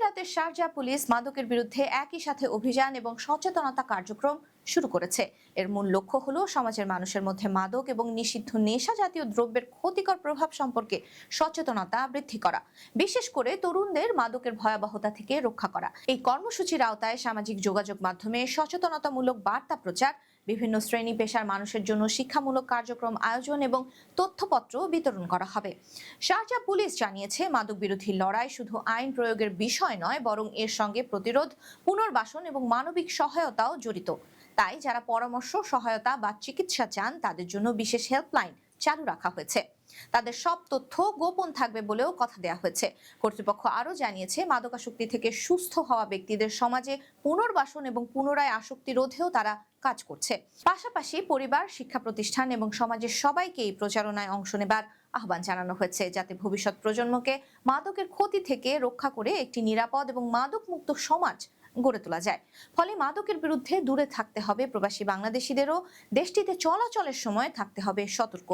আমিরাতের Sharjah police মাদকের বিরুদ্ধে একই সাথে অভিযান এবং সচেতনতা কার্যক্রম শুরু করেছে। এর মূল লক্ষ্য হলো সমাজের মানুষের মধ্যে মাদক এবং নিষিদ্ধ নেশা জাতীয় দ্রব্যের ক্ষতিকর প্রভাব সম্পর্কে সচেতনতা বৃদ্ধি করা, বিশেষ করে তরুণদের মাদকের ভয়াবহতা থেকে রক্ষা করা। এই কর্মসূচির আওতায় সামাজিক যোগাযোগ মাধ্যমে সচেতনতামূলক বার্তা প্রচার, বিভিন্ন শ্রেণী পেশার মানুষের জন্য শিক্ষামূলক কার্যক্রম আয়োজন এবং তথ্যপত্র বিতরণ করা হবে। শারজাহ পুলিশ জানিয়েছে, মাদক বিরোধী লড়াই শুধু আইন প্রয়োগের বিষয় নয়, বরং এর সঙ্গে প্রতিরোধ, পুনর্বাসন এবং মানবিক সহায়তাও জড়িত। তাই যারা পরামর্শ, সহায়তা বা চিকিৎসা চান তাদের জন্য বিশেষ হেল্পলাইন চালু রাখা হয়েছে। তাদের সব তথ্য গোপন থাকবে বলেও কথা দেওয়া হয়েছে। কর্তৃপক্ষ আরও জানিয়েছে, মাদকাসক্তি থেকে সুস্থ হওয়া ব্যক্তিদের সমাজে পুনর্বাসন এবং পুনরায় আসক্তি রোধেও তারা কাজ করছে। পাশাপাশি পরিবার, শিক্ষা প্রতিষ্ঠান এবং সমাজের সবাইকে এই প্রচারণায় অংশ নেবার আহ্বান জানানো হয়েছে, যাতে ভবিষ্যৎ প্রজন্মকে মাদকের ক্ষতি থেকে রক্ষা করে একটি নিরাপদ এবং মাদক মুক্ত সমাজ গড়ে তোলা যায়। ফলে মাদকের বিরুদ্ধে দূরে থাকতে হবে প্রবাসী বাংলাদেশিদেরও, দেশটিতে চলাচলের সময় থাকতে হবে সতর্ক।